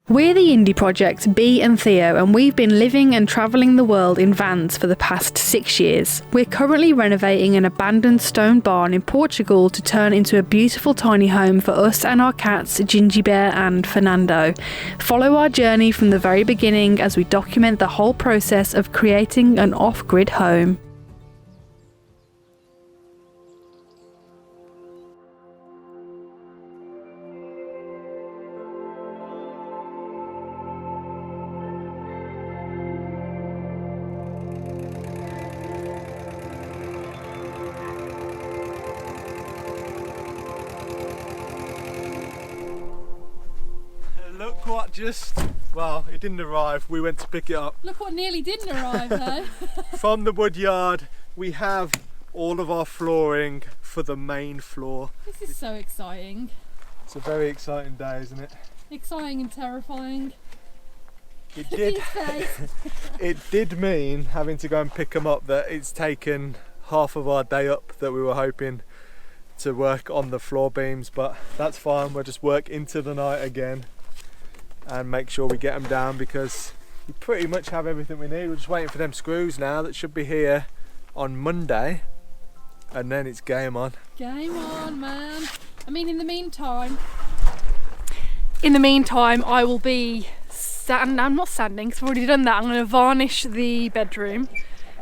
We're the indie project, Bee and Theo, and we've been living and travelling the world in vans for the past 6 years. We're currently renovating an abandoned stone barn in Portugal to turn into a beautiful tiny home for us and our cats, Ginjey Bear and Furrnando. Follow our journey from the very beginning as we document the whole process of creating an off-grid home. Look what well, it didn't arrive, we went to pick it up. Look what nearly didn't arrive though. From the wood yard, we have all of our flooring for the main floor. This is so exciting. It's a very exciting day, isn't it? Exciting and terrifying. It did, it did mean having to go and pick them up, that it's taken half of our day up that we were hoping to work on the floor beams, but that's fine, we'll just work into the night again and make sure we get them down, because we pretty much have everything we need. We're just waiting for them screws now that should be here on Monday, and then it's game on. Game on, man. I mean, in the meantime I will be I'm not sanding because I've already done that. I'm going to varnish the bedroom.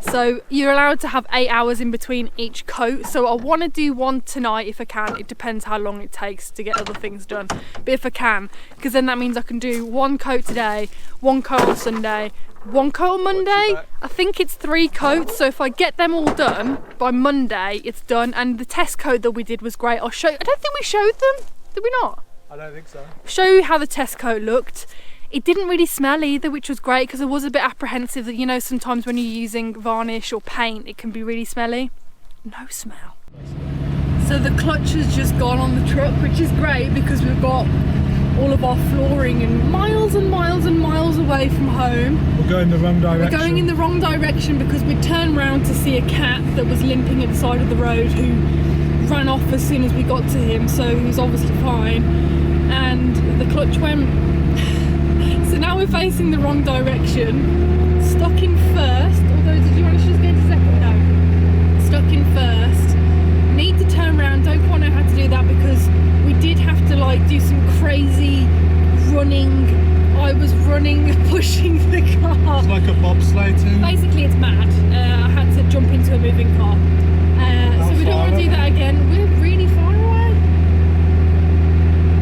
So you're allowed to have 8 hours in between each coat. So I want to do one tonight if I can. It depends how long it takes to get other things done. But if I can, because then that means I can do one coat today, one coat on Sunday, one coat on Monday. I think it's 3 coats. So if I get them all done by Monday, it's done. And the test coat that we did was great. I'll show you. I don't think we showed them. Did we not? I don't think so. Show you how the test coat looked. It didn't really smell either, which was great, because I was a bit apprehensive that, you know, sometimes when you're using varnish or paint it can be really smelly. No smell. So the clutch has just gone on the truck, which is great because we've got all of our flooring and miles and miles away from home. We're going the wrong direction. We're going in the wrong direction because we turned round to see a cat that was limping at the side of the road, who ran off as soon as we got to him, so he was obviously fine, and the clutch went. So now we're facing the wrong direction, stuck in first, although did you want to just go to second? No. Stuck in first, need to turn around, don't quite know how to do that because we did have to like do some crazy running. I was running, pushing the car. It's like a bobsleigh too. Basically it's mad. I had to jump into a moving car. So we don't want to do that again. We're really far away.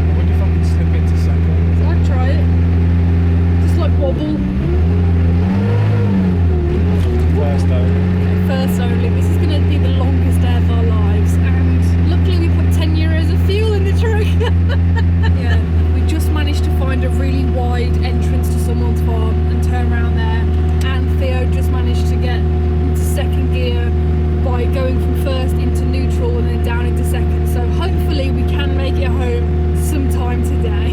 I wonder if I can slip into second. So I'd try it. Like wobble. First only. Okay, first only. This is going to be the longest day of our lives, and luckily we put 10 euros of fuel in the truck. Yeah, we just managed to find a really wide entrance to someone's farm and turn around there, and Theo just managed to get into second gear by going from first into neutral and then down into second, so hopefully we can make it home sometime today.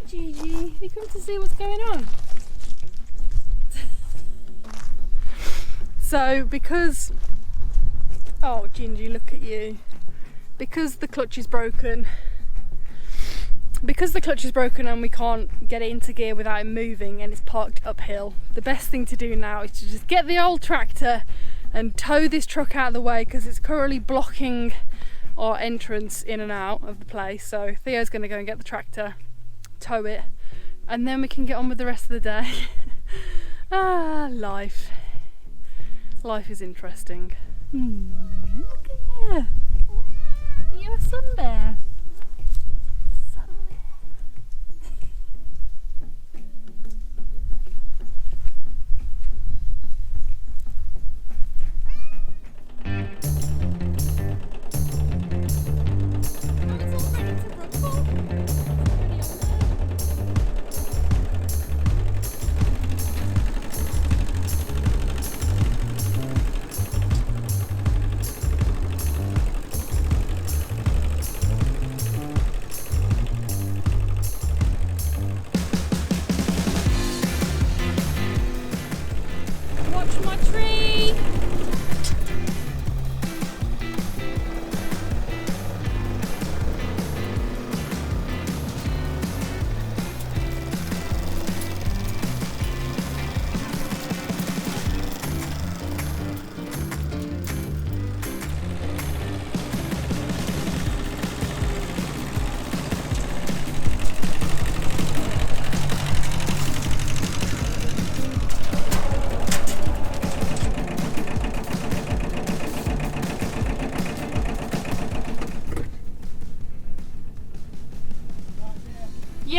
Gigi, have you come to see what's going on? So because, oh Ginjey, look at you. Because the clutch is broken and we can't get it into gear without it moving and it's parked uphill, the best thing to do now is to just get the old tractor and tow this truck out of the way, because it's currently blocking our entrance in and out of the place. So Theo's going to go and get the tractor, tow it, and then we can get on with the rest of the day. Life is interesting. Look at you. You're a sun bear.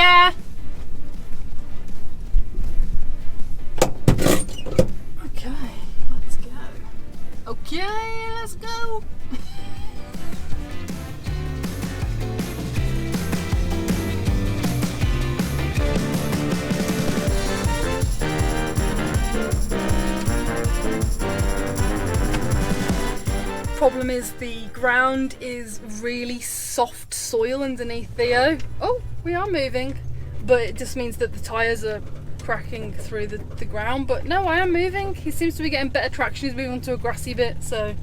ya! Okay, let's go. Okay, let's go. Problem is the ground is really soft soil underneath Theo. Oh, we are moving, but it just means that the tyres are cracking through the ground. But no, I am moving. He seems to be getting better traction. He's moving onto a grassy bit, so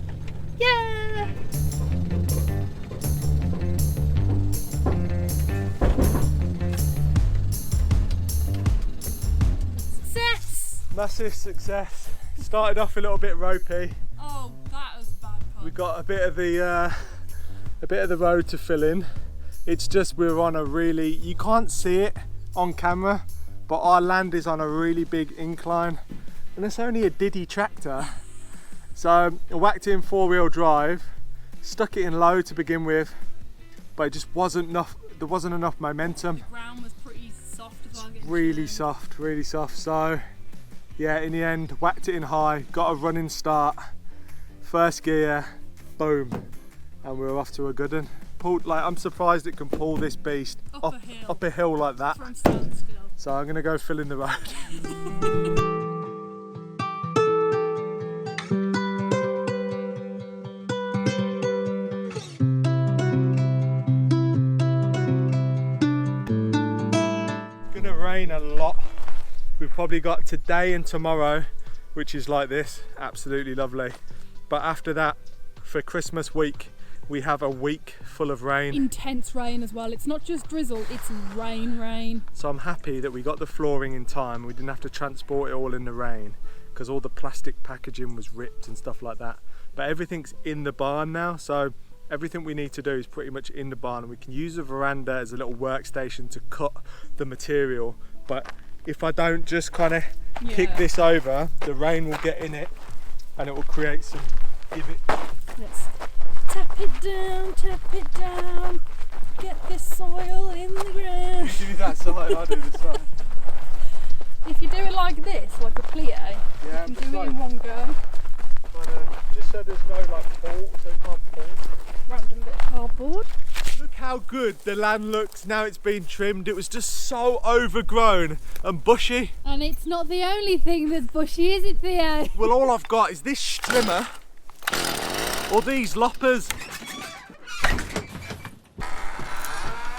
yeah. Success! Massive success. Started off a little bit ropey. Oh, that was a bad part. We got a bit of the road to fill in. It's just we're on a really, you can't see it on camera, but our land is on a really big incline, and it's only a diddy tractor. So I whacked it in 4-wheel drive, stuck it in low to begin with, but it just wasn't enough. There wasn't enough momentum. The ground was pretty soft as well. Really soft. So yeah, in the end, whacked it in high, got a running start. First gear, boom, and we're off to a good one. I'm surprised it can pull this beast up a hill like that. From standstill. So I'm gonna go fill in the road. Gonna rain a lot. We've probably got today and tomorrow, which is like this, absolutely lovely. But after that, for Christmas week, we have a week full of rain. Intense rain as well. It's not just drizzle, it's rain. So I'm happy that we got the flooring in time. We didn't have to transport it all in the rain because all the plastic packaging was ripped and stuff like that. But everything's in the barn now, so everything we need to do is pretty much in the barn. And we can use the veranda as a little workstation to cut the material. But if I don't just kind of kick this over, the rain will get in it and it will create some divot. Let's tap it down, get this soil in the ground. You do that side, I do this side. If you do it like this, like a plie, Yeah, you can do it in one go. Just so there's no like pull, so you can't pull. Random bit of cardboard. Look how good the land looks now it's been trimmed. It was just so overgrown and bushy. And it's not the only thing that's bushy, is it, Theo? Well, all I've got is this strimmer or these loppers.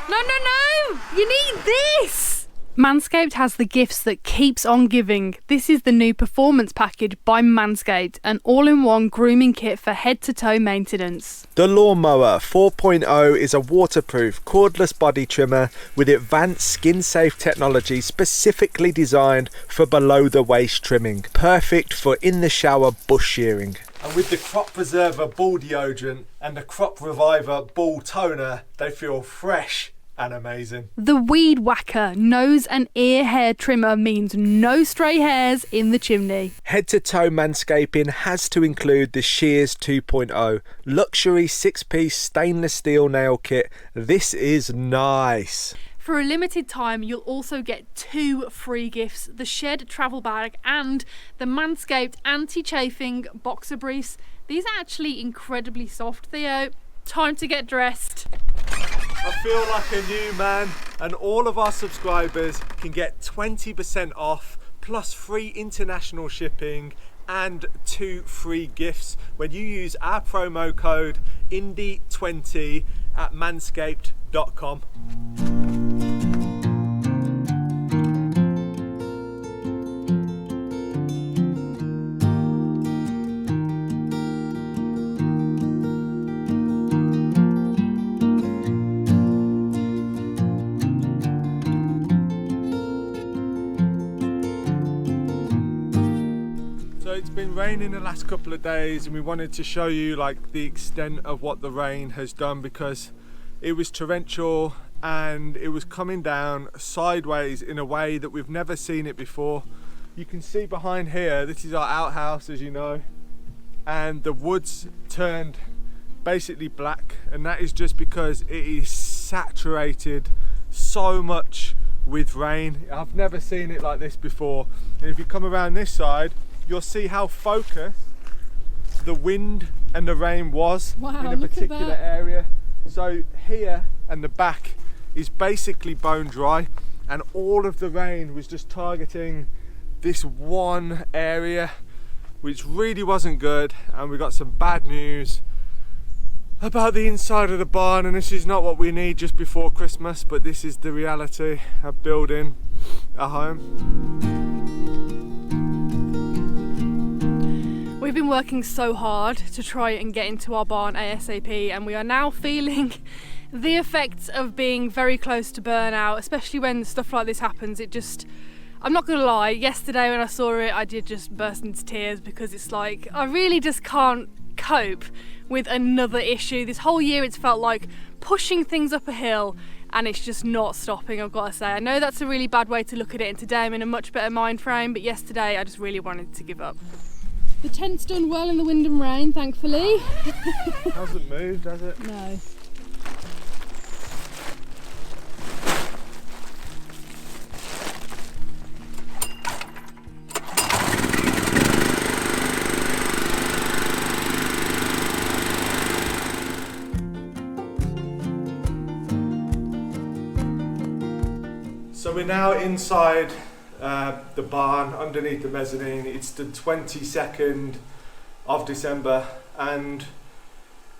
No! You need this! Manscaped has the gifts that keeps on giving. This is the new Performance Package by Manscaped, an all-in-one grooming kit for head-to-toe maintenance. The Lawnmower 4.0 is a waterproof, cordless body trimmer with advanced skin-safe technology specifically designed for below-the-waist trimming. Perfect for in-the-shower bush shearing. And with the Crop Preserver Ball Deodorant and the Crop Reviver Ball Toner, they feel fresh and amazing. The Weed Whacker nose and ear hair trimmer means no stray hairs in the chimney. Head-to-toe manscaping has to include the Shears 2.0 luxury 6-piece stainless steel nail kit. This is nice. For a limited time, you'll also get 2 free gifts, the Shed travel bag and the Manscaped anti-chafing boxer briefs. These are actually incredibly soft, Theo. Time to get dressed. I feel like a new man, and all of our subscribers can get 20% off plus free international shipping and 2 free gifts when you use our promo code INDIE20 at manscaped.com. It's been raining the last couple of days, and we wanted to show you like the extent of what the rain has done, because it was torrential and it was coming down sideways in a way that we've never seen it before. You can see behind here, this is our outhouse, as you know, and the woods turned basically black, and that is just because it is saturated so much with rain. I've never seen it like this before. And if you come around this side, you'll see how focused the wind and the rain was in a particular area. So here and the back is basically bone dry, and all of the rain was just targeting this one area, which really wasn't good. And we got some bad news about the inside of the barn, and this is not what we need just before Christmas, but this is the reality of building a home. We've been working so hard to try and get into our barn ASAP, and we are now feeling the effects of being very close to burnout, especially when stuff like this happens. It just, I'm not gonna lie, yesterday when I saw it, I did just burst into tears, because it's like, I really just can't cope with another issue. This whole year it's felt like pushing things up a hill, and it's just not stopping, I've got to say. I know that's a really bad way to look at it, and today I'm in a much better mind frame, but yesterday I just really wanted to give up. The tent's done well in the wind and rain, thankfully. Hasn't moved, has it? No. So we're now inside the barn underneath the mezzanine. It's the 22nd of December, and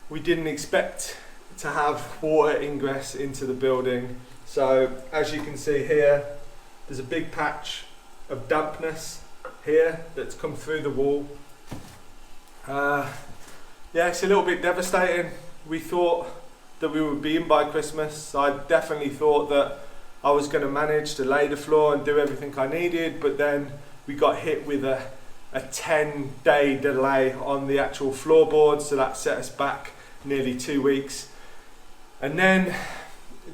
we didn't expect to have water ingress into the building. So as you can see here, there's a big patch of dampness here that's come through the wall. Yeah, it's a little bit devastating. We thought that we would be in by Christmas. I definitely thought that I was going to manage to lay the floor and do everything I needed, but then we got hit with a 10-day delay on the actual floorboards, so that set us back nearly 2 weeks. And then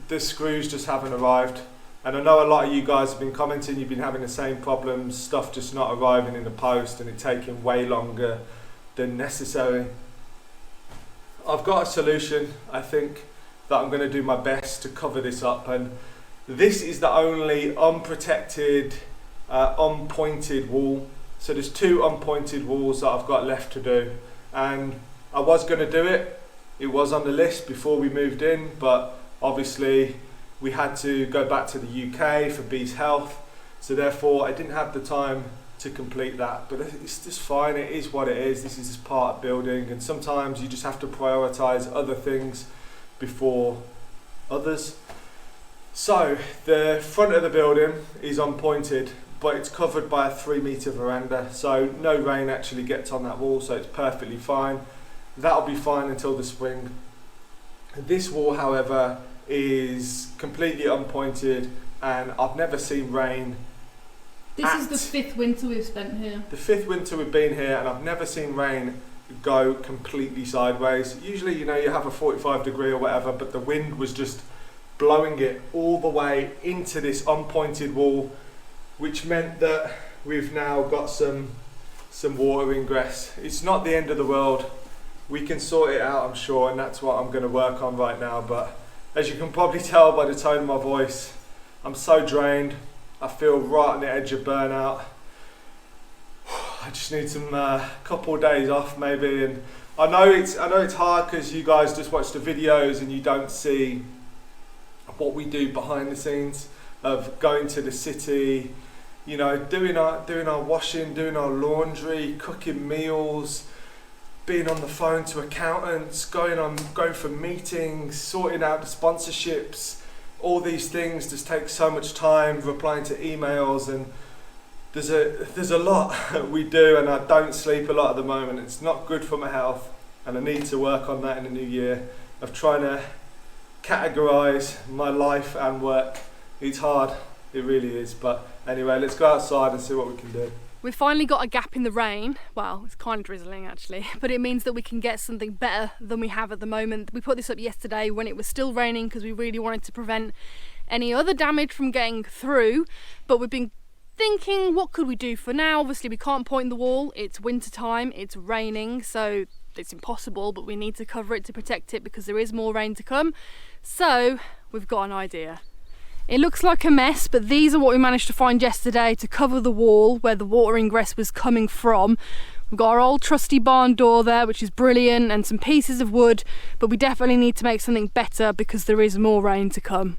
the screws just haven't arrived. And I know a lot of you guys have been commenting, you've been having the same problems, stuff just not arriving in the post and it taking way longer than necessary. I've got a solution. I think that I'm going to do my best to cover this up, and this is the only unprotected, unpointed wall. So there's 2 unpointed walls that I've got left to do, and I was going to do it. It was on the list before we moved in, but obviously we had to go back to the UK for Bee's health, so therefore I didn't have the time to complete that. But it's just fine, it is what it is. This is just part of building, and sometimes you just have to prioritise other things before others. So the front of the building is unpointed, but it's covered by a 3-metre veranda, so no rain actually gets on that wall, so it's perfectly fine. That'll be fine until the spring. This wall, however, is completely unpointed, and I've never seen rain. This is the 5th winter we've spent here. The 5th winter we've been here, and I've never seen rain go completely sideways. Usually, you know, you have a 45-degree or whatever, but the wind was just blowing it all the way into this unpointed wall, which meant that we've now got some water ingress. It's not the end of the world. We can sort it out, I'm sure, and that's what I'm going to work on right now. But as you can probably tell by the tone of my voice, I'm so drained. I feel right on the edge of burnout. I just need some couple of days off maybe, and I know it's hard because you guys just watch the videos and you don't see what we do behind the scenes of going to the city, you know, doing our washing, doing our laundry, cooking meals, being on the phone to accountants, going for meetings, sorting out the sponsorships. All these things just take so much time, replying to emails, and there's a lot we do, and I don't sleep a lot at the moment. It's not good for my health, and I need to work on that in the new year, of trying to categorise my life and work. It's hard, it really is, but anyway, let's go outside and see what we can do. We've finally got a gap in the rain. Well, it's kind of drizzling actually, but it means that we can get something better than we have at the moment. We put this up yesterday when it was still raining because we really wanted to prevent any other damage from getting through, but we've been thinking, what could we do for now? Obviously we can't point the wall, it's winter time, it's raining, so it's impossible, but we need to cover it to protect it because there is more rain to come. So we've got an idea. It looks like a mess, but these are what we managed to find yesterday to cover the wall where the water ingress was coming from. We've got our old trusty barn door there, which is brilliant, and some pieces of wood, but we definitely need to make something better because there is more rain to come.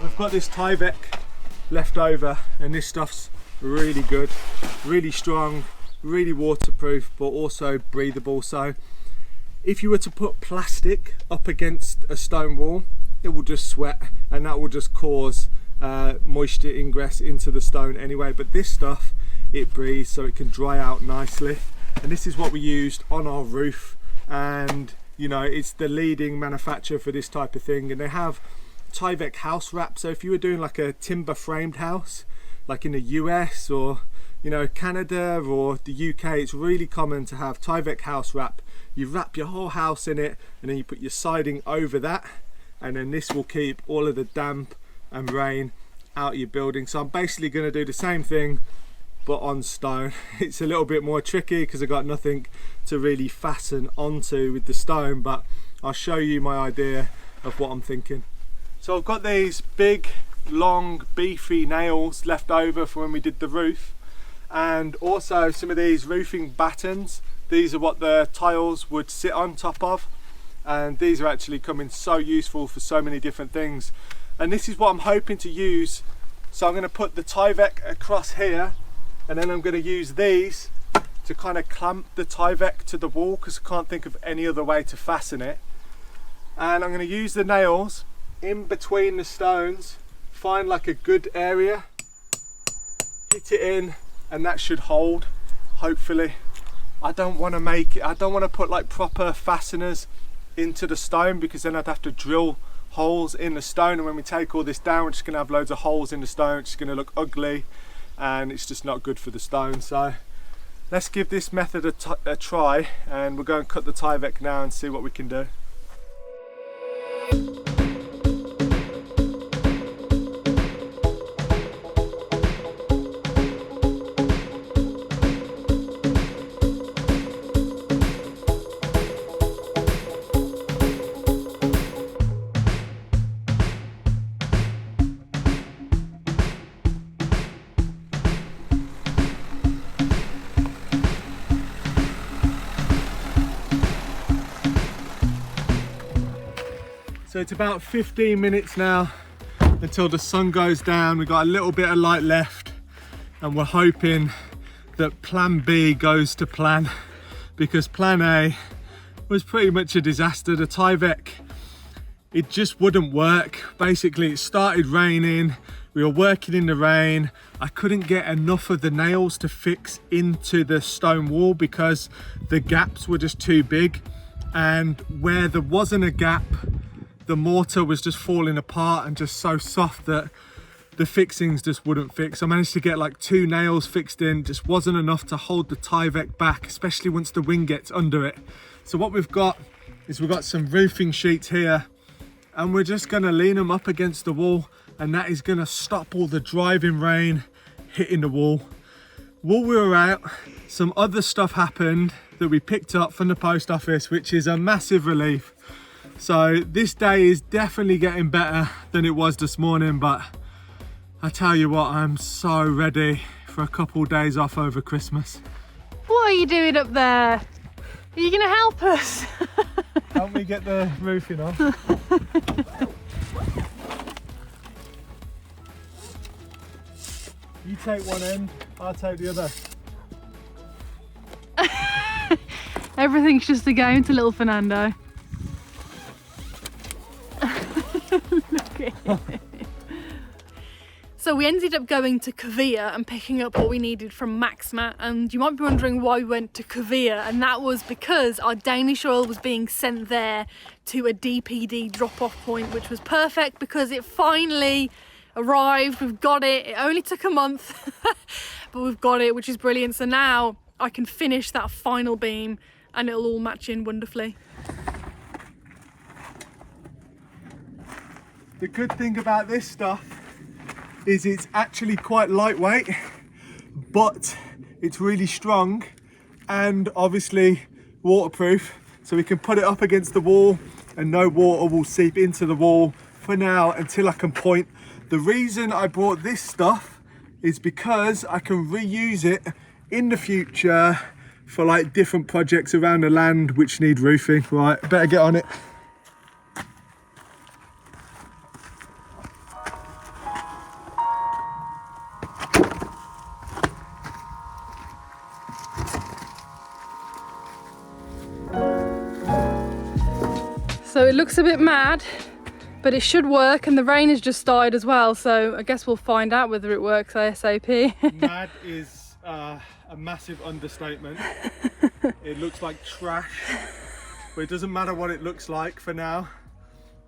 We've got this Tyvek left over, and this stuff's really good, really strong, really waterproof, but also breathable. So if you were to put plastic up against a stone wall, it will just sweat, and that will just cause moisture ingress into the stone anyway. But this stuff, it breathes, so it can dry out nicely. And this is what we used on our roof, and you know, it's the leading manufacturer for this type of thing. And they have Tyvek house wrap, so if you were doing like a timber framed house like in the US or, you know, Canada or the UK, it's really common to have Tyvek house wrap. You wrap your whole house in it, and then you put your siding over that, and then this will keep all of the damp and rain out of your building. So I'm basically going to do the same thing but on stone. It's a little bit more tricky because I've got nothing to really fasten onto with the stone, but I'll show you my idea of what I'm thinking. So I've got these big, long, beefy nails left over from when we did the roof, and also some of these roofing battens. These are what the tiles would sit on top of, and these are actually coming so useful for so many different things. And this is what I'm hoping to use. So I'm going to put the Tyvek across here, and then I'm going to use these to kind of clamp the Tyvek to the wall, because I can't think of any other way to fasten it. And I'm going to use the nails in between the stones, find like a good area, hit it in, and that should hold, hopefully. I don't want to put like proper fasteners into the stone, because then I'd have to drill holes in the stone, and when we take all this down, we're just going to have loads of holes in the stone, which is going to look ugly, and it's just not good for the stone. So let's give this method a try, and we'll go and cut the Tyvek now and see what we can do. So it's about 15 minutes now until the sun goes down. We've got a little bit of light left, and we're hoping that plan B goes to plan, because plan A was pretty much a disaster. The Tyvek, it just wouldn't work. Basically, it started raining, we were working in the rain. I couldn't get enough of the nails to fix into the stone wall because the gaps were just too big, and where there wasn't a gap, the mortar was just falling apart and just so soft that the fixings just wouldn't fix. I managed to get like 2 nails fixed in, just wasn't enough to hold the Tyvek back, especially once the wind gets under it. So what we've got is we've got some roofing sheets here, and we're just gonna lean them up against the wall, and that is gonna stop all the driving rain hitting the wall. While we were out, some other stuff happened that we picked up from the post office, which is a massive relief. So this day is definitely getting better than it was this morning, but I tell you what, I'm so ready for a couple days off over Christmas. What are you doing up there? Are you going to help us? Help me get the roofing off. You take one end, I'll take the other. Everything's just a game to little Furrnando. Look at it. So we ended up going to Kavia and picking up what we needed from Maxmat, and you might be wondering why we went to Kavia, and that was because our Danish oil was being sent there to a DPD drop-off point, which was perfect because it finally arrived, we've got it. It only took a month, but we've got it, which is brilliant. So now I can finish that final beam and it'll all match in wonderfully. The good thing about this stuff is it's actually quite lightweight, but it's really strong and obviously waterproof, so we can put it up against the wall and no water will seep into the wall for now until I can point. The reason I brought this stuff is because I can reuse it in the future for like different projects around the land which need roofing. Right, better get on it. So it looks a bit mad, but it should work, and the rain has just started as well, so I guess we'll find out whether it works ASAP. Mad is a massive understatement. It looks like trash, but it doesn't matter what it looks like for now.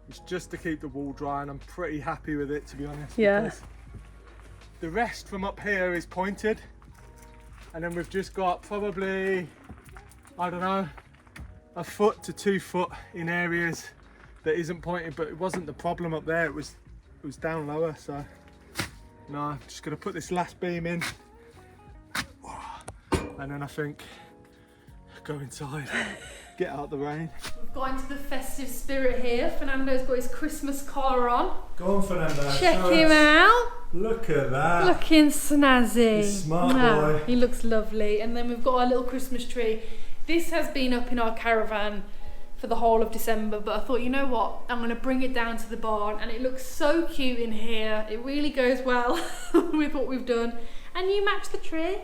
It's just to keep the wall dry, and I'm pretty happy with it, to be honest. Yeah. Because the rest from up here is pointed, and then we've just got probably, I don't know, a foot to 2 foot in areas that isn't pointed, but it wasn't the problem up there, it was down lower. So no, I'm just gonna put this last beam in and then I think go inside, get out the rain. We've got into the festive spirit here. Fernando's got his Christmas collar on. Go on, Fernando. Check him out. Look at that. Looking snazzy. He's smart boy. He looks lovely. And then we've got our little Christmas tree. This has been up in our caravan for the whole of December, but I thought, you know what, I'm going to bring it down to the barn, and it looks so cute in here. It really goes well with what we've done. And you match the tree.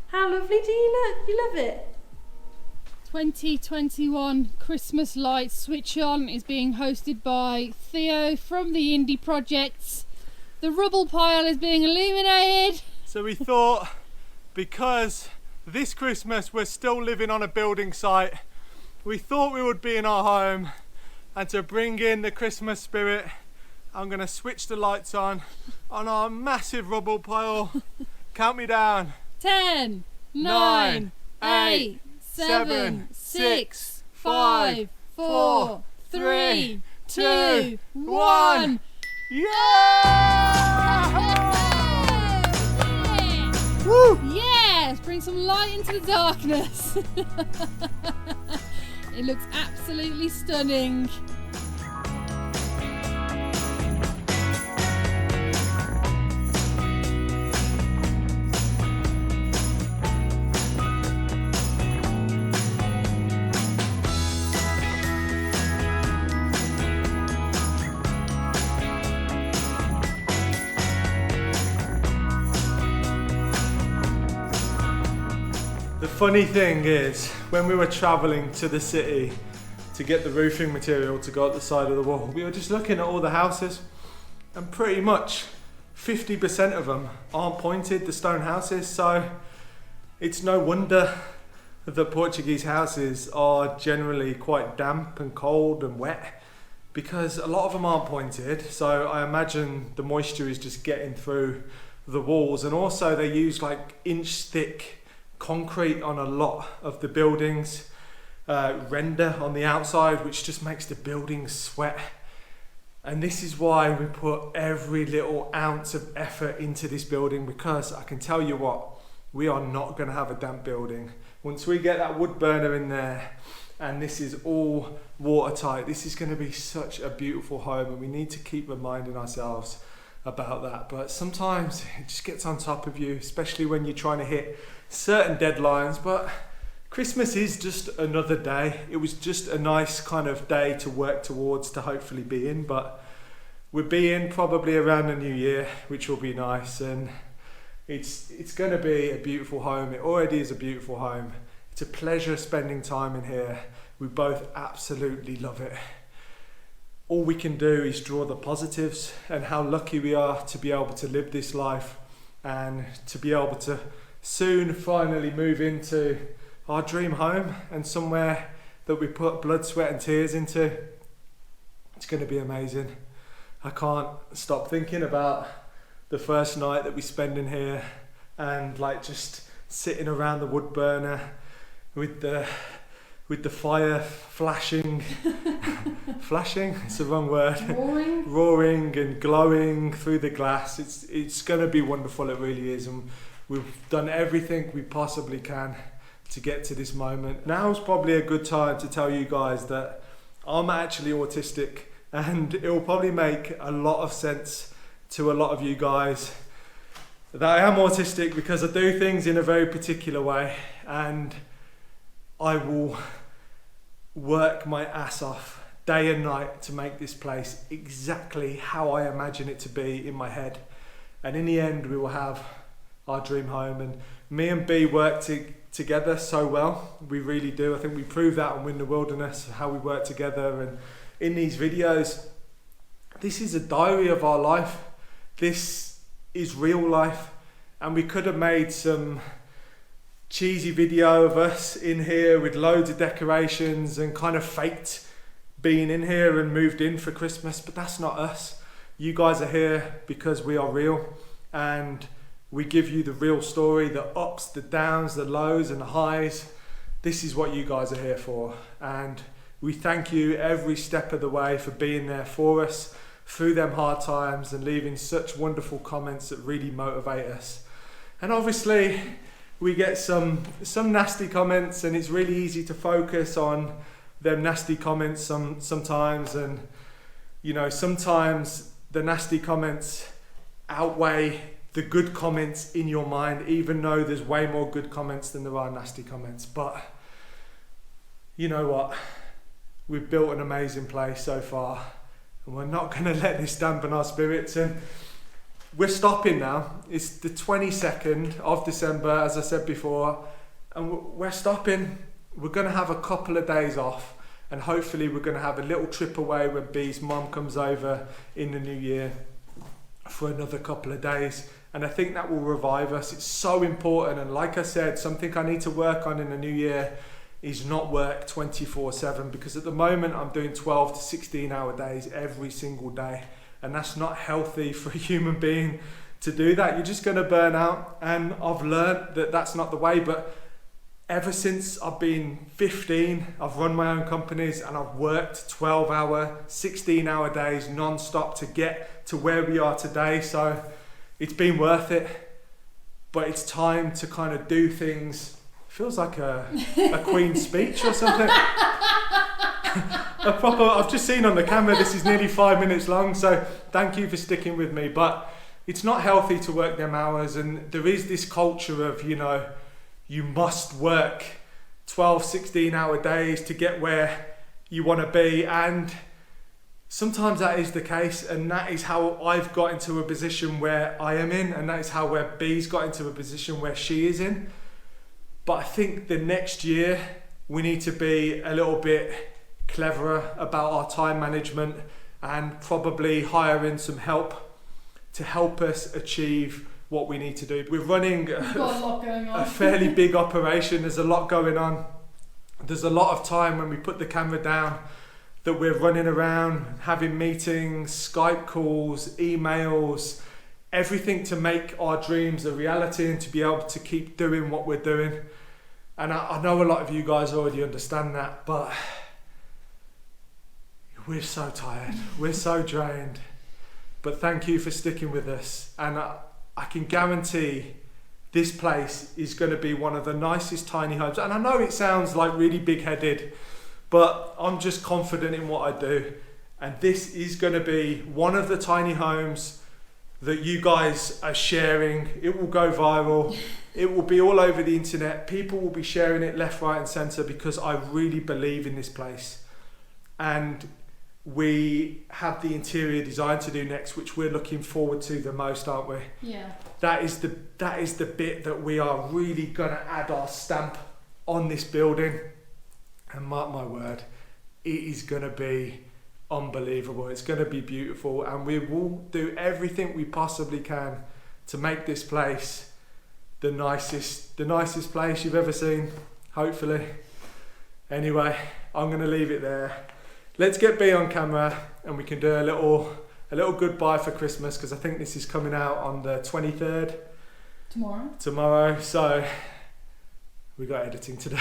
How lovely do you look? You love it. 2021 Christmas Lights Switch On is being hosted by Theo from the Indie Projects. The rubble pile is being illuminated. So we thought, because this Christmas we're still living on a building site, we thought we would be in our home, and to bring in the Christmas spirit, I'm going to switch the lights on our massive rubble pile. Count me down. 10, 9, 8, 7, 6, 5, 4, 3, 2, 1. Yeah! Woo! Yes! Bring some light into the darkness. It looks absolutely stunning. The funny thing is, when we were travelling to the city to get the roofing material to go up the side of the wall, we were just looking at all the houses, and pretty much 50% of them aren't pointed, the stone houses, so it's no wonder that Portuguese houses are generally quite damp and cold and wet, because a lot of them aren't pointed, so I imagine the moisture is just getting through the walls, and also they use like inch thick concrete on a lot of the buildings, render on the outside, which just makes the buildings sweat. And this is why we put every little ounce of effort into this building, because I can tell you what, we are not going to have a damp building. Once we get that wood burner in there and this is all watertight, this is going to be such a beautiful home, and we need to keep reminding ourselves about that. But sometimes it just gets on top of you, especially when you're trying to hit certain deadlines. But Christmas is just another day. It was just a nice kind of day to work towards, to hopefully be in, but we'll be in probably around the new year, which will be nice. And it's going to be a beautiful home. It already is a beautiful home. It's a pleasure spending time in here. We both absolutely love it. All we can do is draw the positives and how lucky we are to be able to live this life, and to be able to soon finally move into our dream home and somewhere that we put blood, sweat and tears into. It's going to be amazing. I can't stop thinking about the first night that we spend in here, and like just sitting around the wood burner with the fire flashing flashing, it's the wrong word, roaring and glowing through the glass. It's going to be wonderful, it really is, and we've done everything we possibly can to get to this moment. Now's probably a good time to tell you guys that I'm actually autistic, and it will probably make a lot of sense to a lot of you guys that I am autistic, because I do things in a very particular way, and I will work my ass off day and night to make this place exactly how I imagine it to be in my head. And in the end, we will have our dream home. And me and Bee work together so well. We really do. I think we prove that on Win the Wilderness, how we work together. And in these videos, this is a diary of our life. This is real life. And we could have made some cheesy video of us in here with loads of decorations and kind of faked being in here and moved in for Christmas, but that's not us. You guys are here because we are real, and we give you the real story, the ups, the downs, the lows and the highs. This is what you guys are here for, and we thank you every step of the way for being there for us through them hard times and leaving such wonderful comments that really motivate us. And obviously we get some nasty comments, and it's really easy to focus on them nasty comments sometimes, and you know, sometimes the nasty comments outweigh the good comments in your mind, even though there's way more good comments than there are nasty comments. But you know what, we've built an amazing place so far, and we're not going to let this dampen our spirits. And we're stopping now. It's the 22nd of December, as I said before, and we're stopping. We're going to have a couple of days off, and hopefully we're going to have a little trip away when Bee's mum comes over in the new year for another couple of days, and I think that will revive us. It's so important, and like I said, something I need to work on in the new year is not work 24/7, because at the moment I'm doing 12 to 16 hour days every single day. And that's not healthy for a human being to do that. You're just going to burn out. And I've learned that that's not the way. But ever since I've been 15, I've run my own companies, and I've worked 12-hour, 16-hour days non-stop to get to where we are today. So it's been worth it. But it's time to kind of do things. Feels like a Queen's speech or something. I've just seen on the camera, this is nearly 5 minutes long, so thank you for sticking with me. But it's not healthy to work them hours, and there is this culture of, you know, you must work 12, 16 hour days to get where you want to be, and sometimes that is the case, and that is how I've got into a position where I am in, and that is how where Bee's got into a position where she is in. But I think the next year we need to be a little bit cleverer about our time management, and probably hiring some help to help us achieve what we need to do. We're running a fairly big operation. There's a lot going on. There's a lot of time when we put the camera down that we're running around, having meetings, Skype calls, emails, everything to make our dreams a reality and to be able to keep doing what we're doing. And I know a lot of you guys already understand that, but we're so tired, we're so drained. But thank you for sticking with us, and I can guarantee this place is going to be one of the nicest tiny homes. And I know it sounds like really big-headed, but I'm just confident in what I do, and this is going to be one of the tiny homes that you guys are sharing. It will go viral. It will be all over the internet. People will be sharing it left, right and centre, because I really believe in this place. And we have the interior design to do next, which we're looking forward to the most, aren't we? Yeah. That is the bit that we are really going to add our stamp on this building. And mark my word, it is going to be unbelievable. It's going to be beautiful, and we will do everything we possibly can to make this place the nicest place you've ever seen, hopefully. Anyway, I'm going to leave it there. Let's get Bee on camera, and we can do a little a little goodbye for Christmas, because I think this is coming out on the 23rd. Tomorrow, so we got editing to do.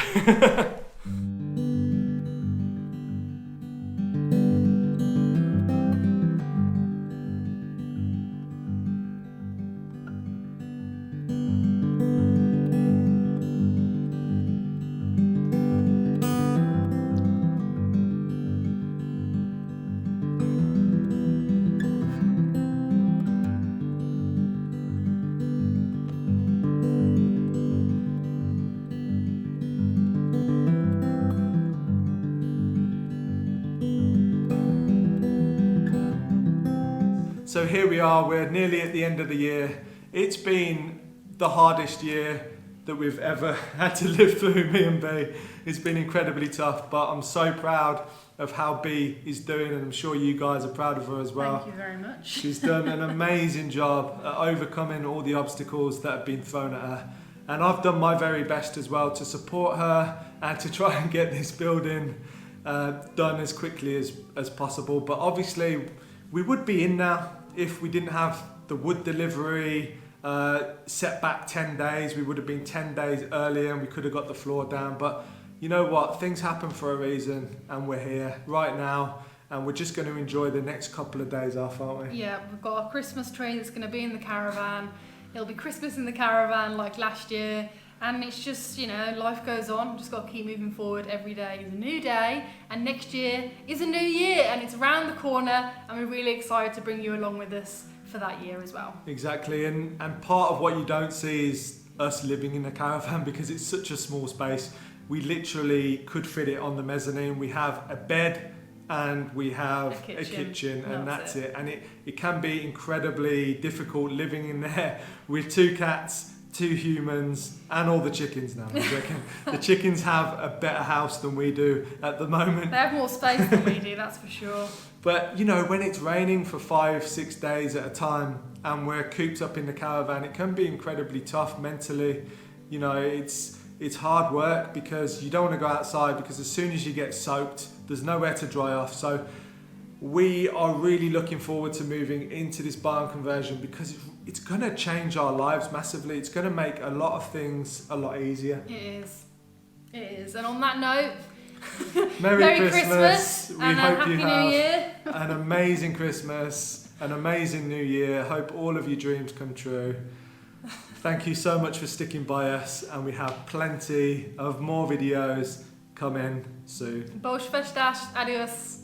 So here we are, we're nearly at the end of the year. It's been the hardest year that we've ever had to live through, me and Bee. It's been incredibly tough, but I'm so proud of how Bee is doing, and I'm sure you guys are proud of her as well. Thank you very much. She's done an amazing job at overcoming all the obstacles that have been thrown at her. And I've done my very best as well to support her and to try and get this building done as quickly as possible. But obviously, we would be in now if we didn't have the wood delivery set back 10 days. We would have been 10 days earlier and we could have got the floor down. But you know what? Things happen for a reason, and we're here right now, and we're just going to enjoy the next couple of days off, aren't we? Yeah, we've got a Christmas tree that's going to be in the caravan. It'll be Christmas in the caravan like last year. And it's just, you know, life goes on. Just got to keep moving forward. Every day is a new day, and next year is a new year, and it's around the corner, and we're really excited to bring you along with us for that year as well. Exactly, and part of what you don't see is us living in a caravan, because it's such a small space. We literally could fit it on the mezzanine. We have a bed and we have a kitchen, and that's it. And it can be incredibly difficult living in there with 2 cats, 2 humans, and all the chickens now. I reckon the chickens have a better house than we do at the moment. They have more space than we do, that's for sure. But you know, when it's raining for 5-6 days at a time and we're cooped up in the caravan, it can be incredibly tough mentally. You know, it's hard work, because you don't want to go outside, because as soon as you get soaked, there's nowhere to dry off. So we are really looking forward to moving into this barn conversion, because it's going to change our lives massively. It's going to make a lot of things a lot easier. It is. And on that note, Merry Christmas. We and hope a Happy you New have Year. an amazing Christmas, an amazing New Year. Hope all of your dreams come true. Thank you so much for sticking by us, and we have plenty of more videos coming soon. Boas festas. Adios.